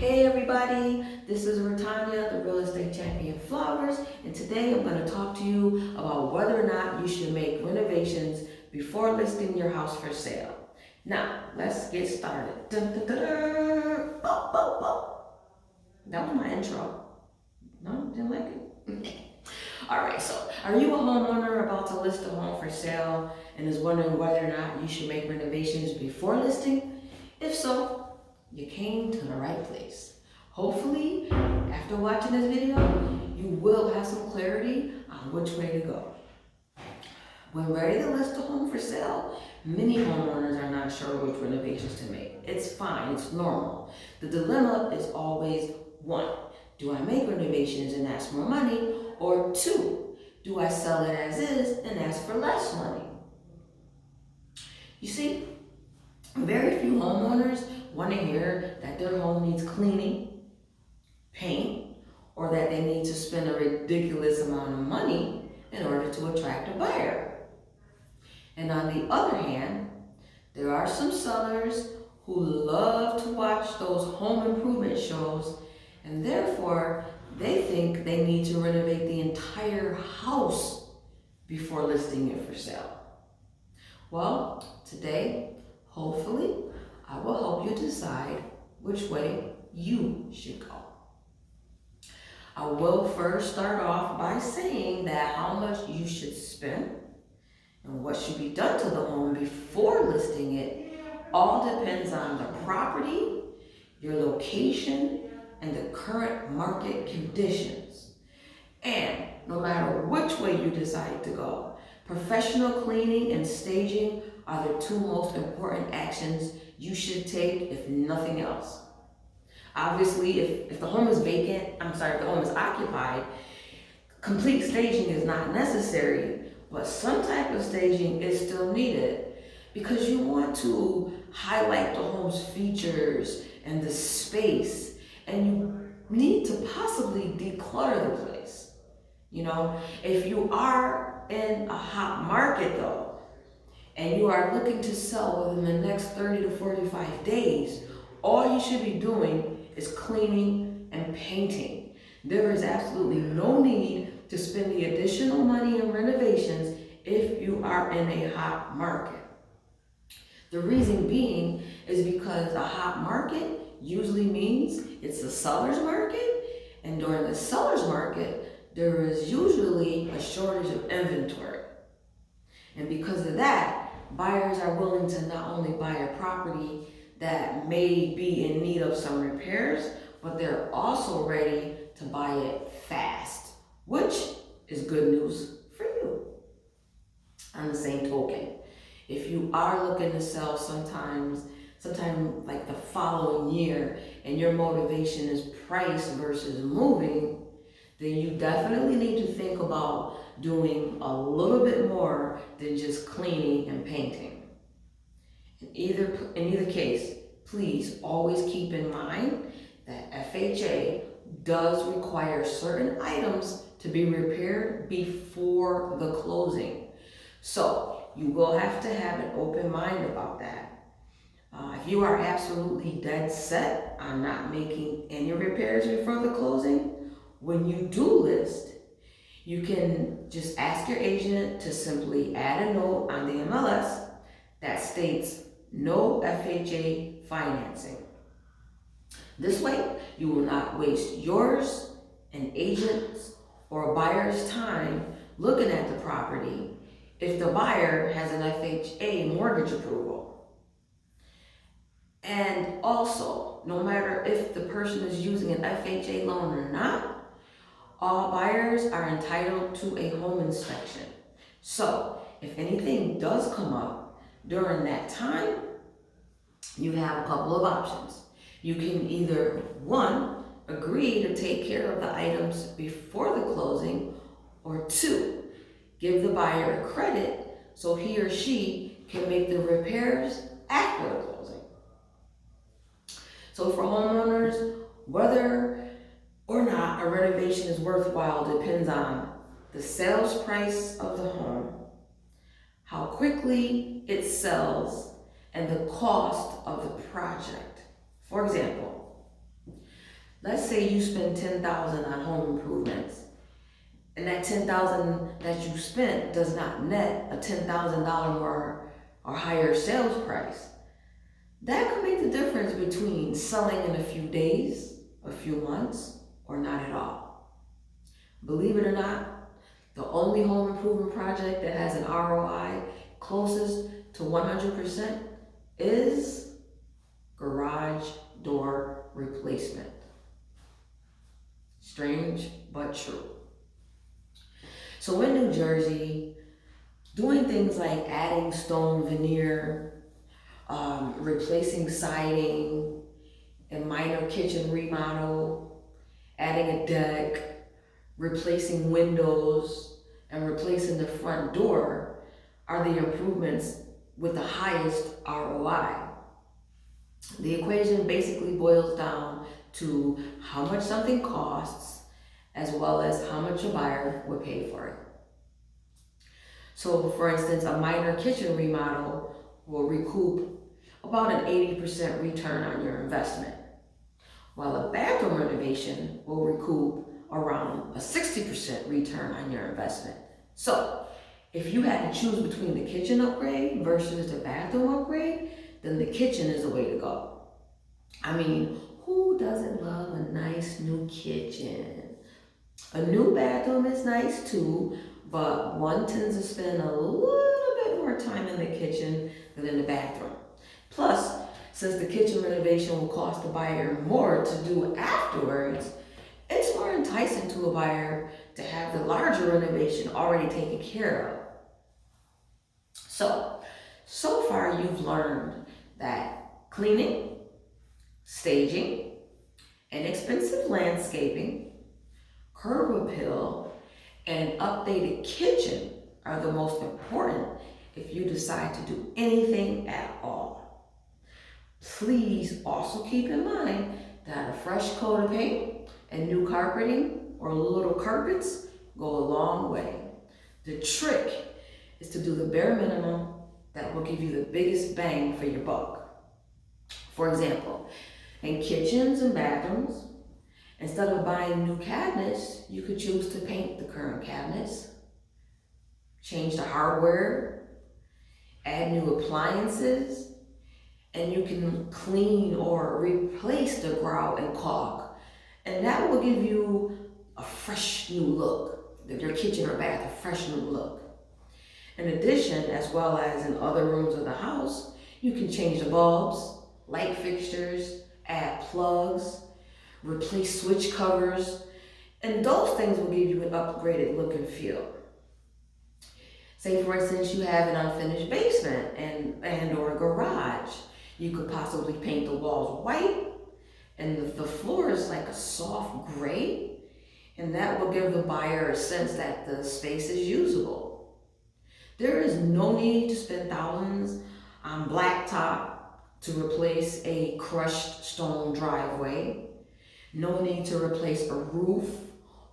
Hey everybody, this is Retanya, the Real Estate Champion Flowers, and today I'm going to talk to you about whether or not you should make renovations before listing your house for sale. Now, let's get started. Dun, dun, dun, dun. Bow, bow, bow. That was my intro. No, didn't like it? Alright, so are you a homeowner about to list a home for sale and is wondering whether or not you should make renovations before listing? If so, you came to the right place. Hopefully, after watching this video, you will have some clarity on which way to go. When ready to list a home for sale, many homeowners are not sure which renovations to make. It's fine, it's normal. The dilemma is always one, do I make renovations and ask more money? Or two, do I sell it as is and ask for less money? You see, very few homeowners want to hear that their home needs cleaning, paint, or that they need to spend a ridiculous amount of money in order to attract a buyer. And on the other hand, there are some sellers who love to watch those home improvement shows, and therefore they think they need to renovate the entire house before listing it for sale. Well, today, hopefully, I will help you decide which way you should go. I will first start off by saying that how much you should spend and what should be done to the home before listing it all depends on the property, your location, and the current market conditions. And no matter which way you decide to go, professional cleaning and staging are the two most important actions you should take, if nothing else. Obviously, if the home is if the home is occupied, complete staging is not necessary, but some type of staging is still needed because you want to highlight the home's features and the space, and you need to possibly declutter the place. You know, if you are in a hot market though, and you are looking to sell within the next 30 to 45 days, all you should be doing is cleaning and painting. There is absolutely no need to spend the additional money in renovations if you are in a hot market. The reason being is because a hot market usually means it's a seller's market, and during the seller's market, there is usually a shortage of inventory. And because of that, buyers are willing to not only buy a property that may be in need of some repairs, but they're also ready to buy it fast, which is good news for you. On the same token, if you are looking to sell sometime like the following year, and your motivation is price versus moving, then you definitely need to think about doing a little bit more than just cleaning and painting. In either case, please always keep in mind that FHA does require certain items to be repaired before the closing. So you will have to have an open mind about that. If you are absolutely dead set on not making any repairs before the closing, when you do list, you can just ask your agent to simply add a note on the MLS that states no FHA financing. This way, you will not waste yours, an agent's, or a buyer's time looking at the property if the buyer has an FHA mortgage approval. And also, no matter if the person is using an FHA loan or not, all buyers are entitled to a home inspection. So, if anything does come up during that time, you have a couple of options. You can either, one, agree to take care of the items before the closing, or two, give the buyer a credit so he or she can make the repairs after the closing. So for homeowners, whether or not a renovation is worthwhile depends on the sales price of the home, how quickly it sells, and the cost of the project. For example, Let's say you spend $10,000 on home improvements, and that $10,000 that you spent does not net a $10,000 more or higher sales price. That could make the difference between selling in a few days, a few months, or not at all. Believe it or not, the only home improvement project that has an ROI closest to 100% is garage door replacement. Strange, but true. So in New Jersey, doing things like adding stone veneer, replacing siding, a minor kitchen remodel, adding a deck, replacing windows, and replacing the front door are the improvements with the highest ROI. The equation basically boils down to how much something costs as well as how much a buyer would pay for it. So for instance, a minor kitchen remodel will recoup about an 80% return on your investment, while a bathroom renovation will recoup around a 60% return on your investment. So if you had to choose between the kitchen upgrade versus the bathroom upgrade, then the kitchen is the way to go. I mean, who doesn't love a nice new kitchen? A new bathroom is nice too, but one tends to spend a little bit more time in the kitchen than in the bathroom. Plus, since the kitchen renovation will cost the buyer more to do afterwards, it's more enticing to a buyer to have the larger renovation already taken care of. So far you've learned that cleaning, staging, inexpensive landscaping, curb appeal, and an updated kitchen are the most important if you decide to do anything at all. Please also keep in mind that a fresh coat of paint and new carpeting or little carpets go a long way. The trick is to do the bare minimum that will give you the biggest bang for your buck. For example, in kitchens and bathrooms, instead of buying new cabinets, you could choose to paint the current cabinets, change the hardware, add new appliances, and you can clean or replace the grout and caulk. And that will give you a fresh new look, your kitchen or bath, a fresh new look. In addition, as well as in other rooms of the house, you can change the bulbs, light fixtures, add plugs, replace switch covers, and those things will give you an upgraded look and feel. Say for instance, you have an unfinished basement and or a garage. You could possibly paint the walls white and the floor is like a soft gray, and that will give the buyer a sense that the space is usable. There is no need to spend thousands on blacktop to replace a crushed stone driveway. No need to replace a roof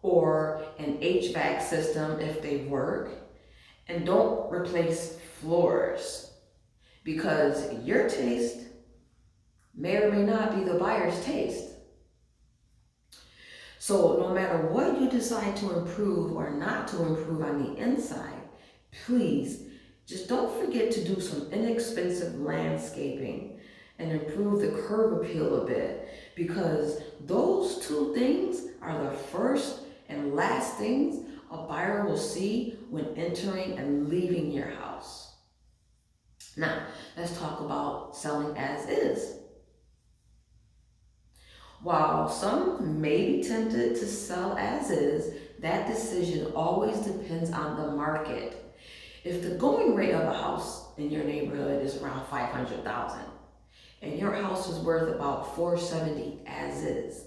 or an HVAC system if they work. And don't replace floors, because your taste may or may not be the buyer's taste. So no matter what you decide to improve or not to improve on the inside, please just don't forget to do some inexpensive landscaping and improve the curb appeal a bit, because those two things are the first and last things a buyer will see when entering and leaving your house. Now, let's talk about selling as is. While some may be tempted to sell as is, that decision always depends on the market. If the going rate of a house in your neighborhood is around $500,000 and your house is worth about $470,000 as is,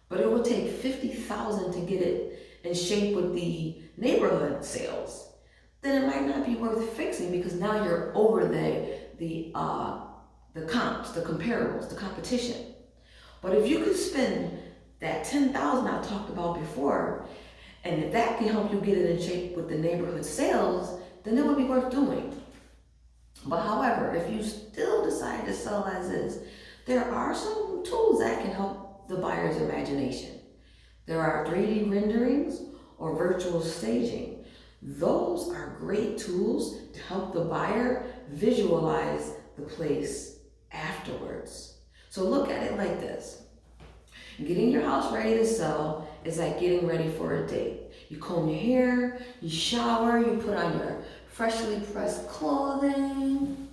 but it will take $50,000 to get it in shape with the neighborhood sales, then it might not be worth fixing, because now you're over the comps, the comparables, the competition. But if you could spend that $10,000 I talked about before, and if that can help you get it in shape with the neighborhood sales, then it would be worth doing. But however, if you still decide to sell as is, there are some tools that can help the buyer's imagination. There are 3D renderings or virtual staging. Those are great tools to help the buyer visualize the place afterwards. So look at it like this. Getting your house ready to sell is like getting ready for a date. You comb your hair, you shower, you put on your freshly pressed clothing.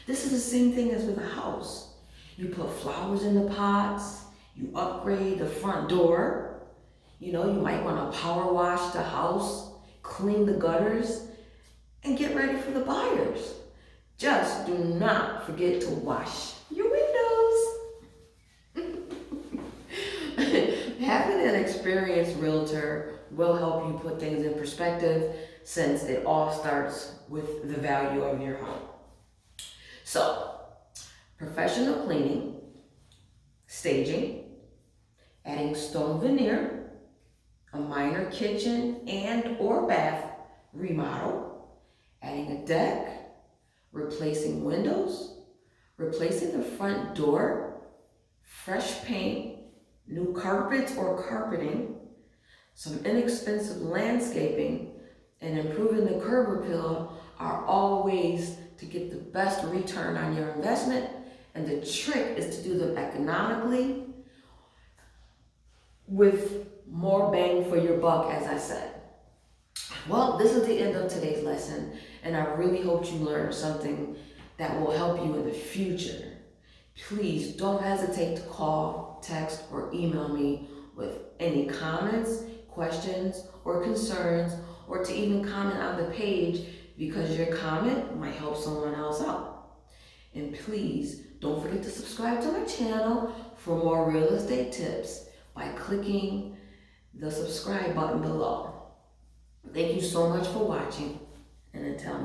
This is the same thing as with a house. You put flowers in the pots, you upgrade the front door. You know, you might want to power wash the house, clean the gutters, and get ready for the buyers. Just do not forget to wash your windows. Having an experienced realtor will help you put things in perspective, since it all starts with the value of your home. So, professional cleaning, staging, adding stone veneer, a minor kitchen and or bath remodel, adding a deck, replacing windows, replacing the front door, fresh paint, new carpets or carpeting, some inexpensive landscaping, and improving the curb appeal are all ways to get the best return on your investment. And the trick is to do them economically with more bang for your buck, as I said. Well, this is the end of today's lesson, and I really hope you learned something that will help you in the future. Please don't hesitate to call, text, or email me with any comments, questions, or concerns, or to even comment on the page, because your comment might help someone else out. And please don't forget to subscribe to my channel for more real estate tips by clicking the subscribe button below. Thank you so much for watching, and until